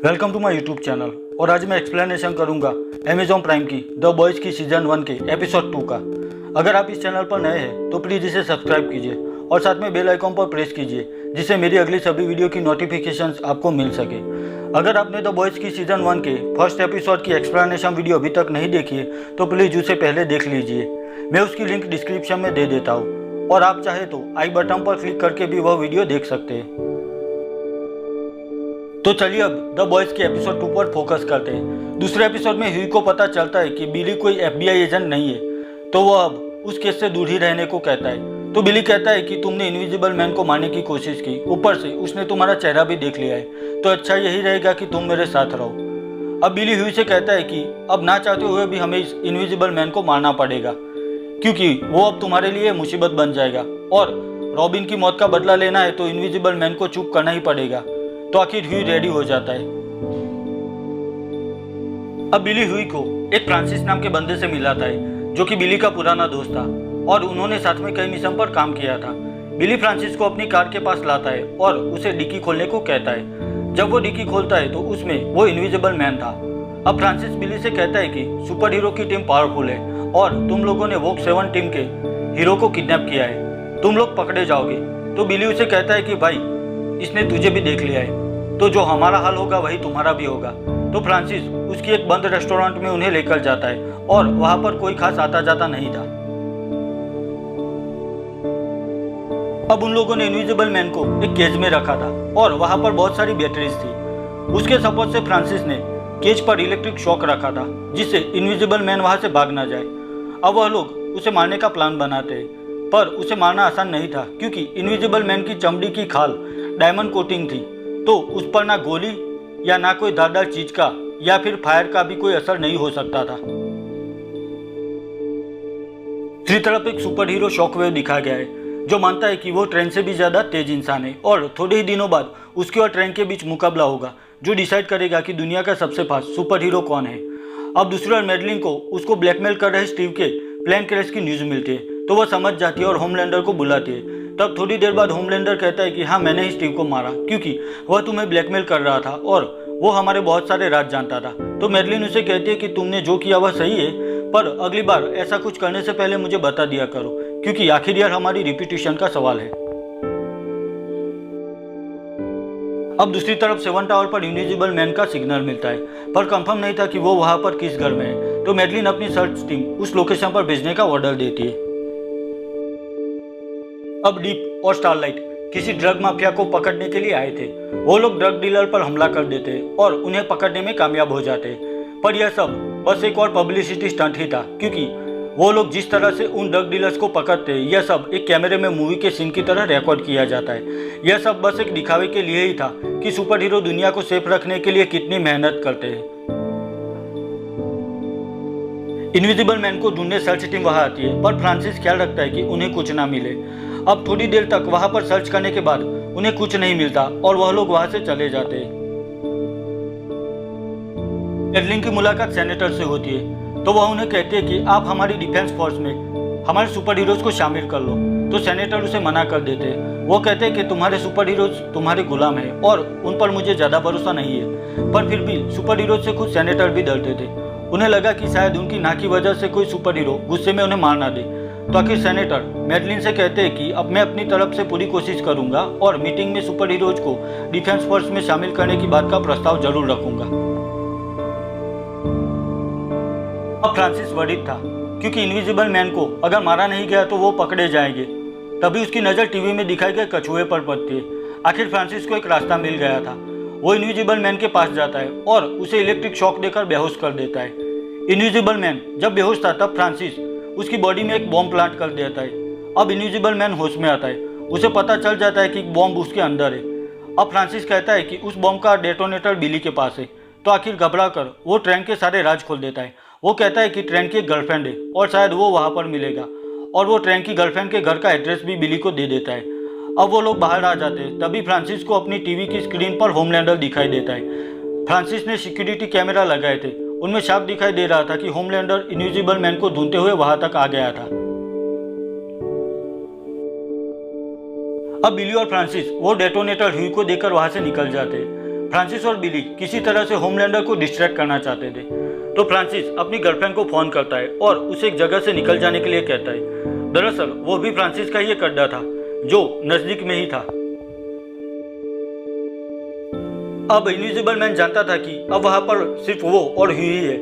Welcome to my YouTube channel. और आज मैं एक्सप्लेनेशन करूंगा अमेजॉन प्राइम की द बॉयज़ की सीजन 1 के एपिसोड 2 का। अगर आप इस चैनल पर नए हैं तो प्लीज़ इसे सब्सक्राइब कीजिए और साथ में बेल आइकॉन पर प्रेस कीजिए जिससे मेरी अगली सभी वीडियो की नोटिफिकेशंस आपको मिल सके। अगर आपने द बॉयज़ की सीजन 1 के फर्स्ट एपिसोड की एक्सप्लेनेशन वीडियो अभी तक नहीं देखी है तो प्लीज़ उसे पहले देख लीजिए। मैं उसकी लिंक डिस्क्रिप्शन में दे देता हूँ और आप चाहे तो आई बटन पर क्लिक करके भी वह वीडियो देख सकते हैं। तो चलिए अब द बॉयज़ के एपिसोड 2 पर फोकस करते हैं। दूसरे एपिसोड में ह्यूई को पता चलता है कि बिली कोई FBI एजेंट नहीं है, तो वह अब उस केस से दूर ही रहने को कहता है। तो बिली कहता है कि तुमने इनविजिबल मैन को मारने की कोशिश की, ऊपर से उसने तुम्हारा चेहरा भी देख लिया है, तो अच्छा यही रहेगा कि तुम मेरे साथ रहो। अब बिली ह्यूई से कहता है कि अब ना चाहते हुए भी हमें इस इनविजिबल मैन को मारना पड़ेगा क्योंकि वो अब तुम्हारे लिए मुसीबत बन जाएगा और रॉबिन की मौत का बदला लेना है तो इनविजिबल मैन को चुप करना ही पड़ेगा। तो आखिर ह्यूई रेडी हो जाता है। अब बिली ह्यूई को एक फ्रांसिस नाम के बंदे से मिलाता है जो कि बिली का पुराना दोस्त था और उन्होंने साथ में कई मिशन पर काम किया था। बिली फ्रांसिस को अपनी कार के पास लाता है और उसे डिक्की खोलने को कहता है। जब वो डिक्की खोलता है तो उसमें वो इनविजिबल मैन था। अब फ्रांसिस बिली से कहता है कि सुपर हीरो की टीम पावरफुल है और तुम लोगों ने वोक 7 टीम के हीरो को किडनैप किया है, तुम लोग पकड़े जाओगे। तो बिली उसे कहता है कि भाई इसने तुझे भी देख लिया है, तो जो हमारा हाल होगा वही तुम्हारा भी होगा। तो फ्रांसिस उसकी एक बंद रेस्टोरेंट में उन्हें लेकर जाता है और वहां पर कोई खास आता जाता नहीं था। अब उन लोगों ने इनविजिबल मैन को एक केज में रखा था और वहां पर बहुत सारी बैटरीज थी। उसके सपोर्ट से फ्रांसिस ने केज पर इलेक्ट्रिक शॉक रखा था जिससे इनविजिबल मैन वहां से भाग ना जाए। अब वह लोग उसे मारने का प्लान बनाते हैं, पर उसे मारना आसान नहीं था क्योंकि इनविजिबल मैन की चमड़ी की खाल डायमंड कोटिंग थी, तो उस पर ना गोली या ना कोई धारदार चीज का या फिर फायर का भी कोई असर नहीं हो सकता था। दूसरी तरफ एक सुपर हीरो शॉकवेव दिखाया गया है जो मानता है कि वो ट्रेन से भी ज्यादा तेज इंसान है और थोड़े ही दिनों बाद उसके और ट्रेन के बीच मुकाबला होगा जो डिसाइड करेगा कि दुनिया का सबसे फास्ट सुपर हीरो कौन है। अब दूसरी ओर मैडलिन को उसको ब्लैकमेल कर रहे स्टीव के प्लेन क्रैश की न्यूज मिलती है, तो वह समझ जाती है और होमलैंडर को बुलाती है। तब थोड़ी देर बाद होमलैंडर कहता है कि हाँ मैंने ही स्टीव को मारा क्योंकि वह तुम्हें ब्लैकमेल कर रहा था और वो हमारे बहुत सारे राज जानता था। तो मैडलिन उसे कहती है कि तुमने जो किया वह सही है, पर अगली बार ऐसा कुछ करने से पहले मुझे बता दिया करो क्योंकि आखिर यार हमारी रिपीटेशन का सवाल है। अब दूसरी तरफ 7 टावर पर इनविजिबल मैन का सिग्नल मिलता है, पर कंफर्म नहीं था कि वो वहां पर किस घर में है। तो मैडलिन अपनी सर्च टीम उस लोकेशन पर भेजने का ऑर्डर देती है। अब डीप और स्टारलाइट किसी ड्रग माफिया को पकड़ने के लिए आए थे। वो लोग ड्रग डीलर पर हमला कर देते और उन्हें पकड़ने में कामयाब हो जाते, पर यह सब बस एक और पब्लिसिटी स्टंट ही था क्योंकि वो लोग जिस तरह से उन ड्रग डीलर्स को पकड़ते यह सब एक कैमरे में मूवी के सीन की तरह रिकॉर्ड किया जाता है। यह सब बस एक दिखावे के लिए ही था कि सुपर हीरो दुनिया को सेफ रखने के लिए कितनी मेहनत करते हैं। इनविजिबल मैन को ढूंढने सर्च टीम वहां आती है, पर फ्रांसिस ख्याल रखता है कि उन्हें कुछ ना मिले। अब थोड़ी देर तक वहां पर सर्च करने के बाद उन्हें कुछ नहीं मिलता और वह लोग वहां से चले जाते हैं। मैडलिन की मुलाकात सेनेटर से होती है, तो वह उन्हें कहते हैं कि आप हमारी डिफेंस फोर्स में हमारे सुपर हीरोज को शामिल कर लो। तो सेनेटर उसे मना कर देते हैं। वो कहते हैं कि तुम्हारे सुपर हीरोज तुम्हारे गुलाम हैं और उन पर मुझे ज्यादा भरोसा नहीं है, पर फिर भी सुपर हीरोज से खुद सेनेटर भी डरते थे। उन्हें लगा कि शायद उनकी ना की वजह से कोई सुपर हीरो गुस्से में उन्हें मार ना दे। तो आखिर सेनेटर मैडलिन से कहते हैं कि अब मैं अपनी तरफ से पूरी कोशिश करूंगा और मीटिंग में सुपर हीरोज को डिफेंस फोर्स में शामिल करने की बात का प्रस्ताव जरूर रखूंगा। अब फ्रांसिस वर्डित था क्योंकि इनविजिबल मैन को अगर मारा नहीं गया तो वो पकड़े जाएंगे। तभी उसकी नज़र टीवी में दिखाए गए कछुए पर पड़ती है। आखिर फ्रांसिस को एक रास्ता मिल गया था। वो इनविजिबल मैन के पास जाता है और उसे इलेक्ट्रिक शॉक देकर बेहोश कर देता है। इनविजिबल मैन जब बेहोश था तब फ्रांसिस उसकी बॉडी में एक बॉम्ब प्लांट कर देता है। अब इनविजिबल मैन होश में आता है। उसे पता चल जाता है कि बॉम्ब उसके अंदर है। अब फ्रांसिस कहता है कि उस बॉम्ब का डेटोनेटर बिली के पास है। तो आखिर घबराकर वो ट्रेन के सारे राज खोल देता है। वो कहता है कि ट्रेन की एक गर्लफ्रेंड है और शायद वो वहाँ पर मिलेगा, और वो ट्रेन की गर्लफ्रेंड के घर का एड्रेस भी बिली को दे देता है। अब वो लोग बाहर आ जाते हैं। तभी फ्रांसिस को अपनी टीवी की स्क्रीन पर होमलैंडर दिखाई देता है। फ्रांसिस ने सिक्योरिटी कैमरा लगाए थे, उनमें साफ दिखाई दे रहा था कि होमलैंडर इनविजिबल मैन को ढूंढते हुए वहां तक आ गया था। अब बिली और फ्रांसिस वो डेटोनेटर ह्यूई को देकर वहां से निकल जाते, फ्रांसिस और बिली किसी तरह से होमलैंडर को डिस्ट्रैक्ट करना चाहते थे। तो फ्रांसिस अपनी गर्लफ्रेंड को फोन करता है और उसे एक जगह से निकल जाने के लिए कहता है। दरअसल वो भी फ्रांसिस का ही एक अड्डा था जो नजदीक में ही था। अब इनविजिबल मैन जानता था कि अब वहां पर सिर्फ वो और ह्यूई है,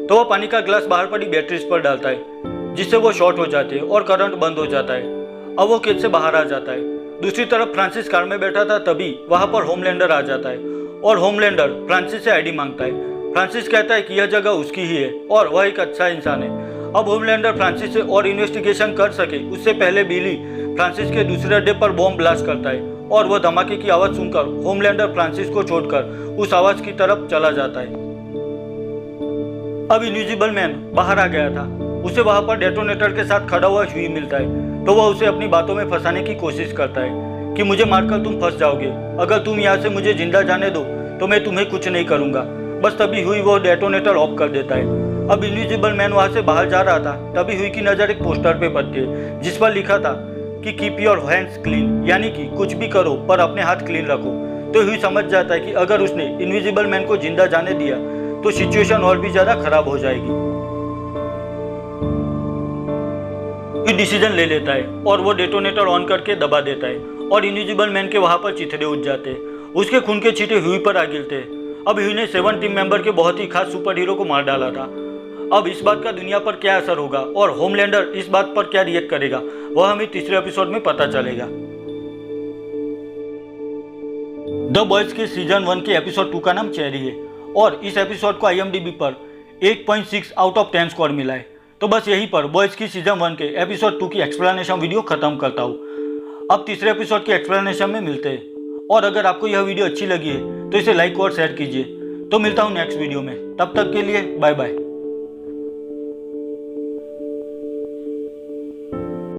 तो वह पानी का ग्लास बाहर पड़ी बैटरीज पर डालता है जिससे वो शॉर्ट हो जाते हैं और करंट बंद हो जाता है। अब वो केज से बाहर आ जाता है। दूसरी तरफ फ्रांसिस कार में बैठा था, तभी वहां पर होमलैंडर आ जाता है और होमलैंडर फ्रांसिस से आईडी मांगता है। फ्रांसिस कहता है कि यह जगह उसकी ही है और वह एक अच्छा इंसान है। अब होमलैंडर फ्रांसिस से और इन्वेस्टिगेशन कर सके उससे पहले बिली फ्रांसिस के दूसरे अड्डे पर बॉम्ब ब्लास्ट करता है और वह धमाके की आवाज सुनकर होमलैंडर फ्रांसिस को छोड़कर उस आवाज की तरफ चला जाता है। अब इनविजिबल मैन बाहर आ गया था। उसे वहां पर डेटोनेटर के साथ खड़ा हुआ ह्यूई मिलता है, तो वह उसे अपनी बातों में फंसाने की कोशिश करता है कि मुझे मारकर तुम फंस जाओगे, अगर तुम यहाँ से मुझे जिंदा जाने दो तो मैं तुम्हें कुछ नहीं करूंगा। बस तभी ह्यूई वो डेटोनेटर ऑफ कर देता है। अब इनविजिबल मैन वहां से बाहर जा रहा था, तभी ह्यूई की नजर एक पोस्टर पे पड़ती है जिस पर लिखा था कि कीप योर हैंड्स क्लीन, यानी कि कुछ भी करो पर अपने हाथ क्लीन रखो। तो ह्यूई समझ जाता है कि अगर उसने इनविजिबल मैन को जिंदा जाने दिया तो सिचुएशन और भी ज्यादा खराब हो जाएगी। डिसीजन ले लेता है और वो डेटोनेटर ऑन करके दबा देता है और इनविजिबल मैन के वहां पर चिथड़े उठ जाते हैं। उसके खून के छींटे ह्यूई पर आ गिरते हैं। अब ह्यूई ने 7 टीम मेंबर के बहुत ही खास सुपर हीरो को मार डाला था। अब इस बात का दुनिया पर क्या असर होगा और होमलैंडर इस बात पर क्या रिएक्ट करेगा, वह हमें तीसरे एपिसोड में पता चलेगा। द बॉयज के सीजन 1 के एपिसोड 2 का नाम चेरी है और इस एपिसोड को IMDb पर 8.6 आउट ऑफ 10 स्कोर मिला है। तो बस यहीं पर बॉयज की सीजन 1 के एपिसोड 2 की एक्सप्लेनेशन वीडियो खत्म करता हूँ। अब तीसरे एपिसोड की एक्सप्लेनेशन में मिलते हैं और अगर आपको यह वीडियो अच्छी लगी है तो इसे लाइक और शेयर कीजिए। तो मिलता हूँ नेक्स्ट वीडियो में, तब तक के लिए बाय बाय।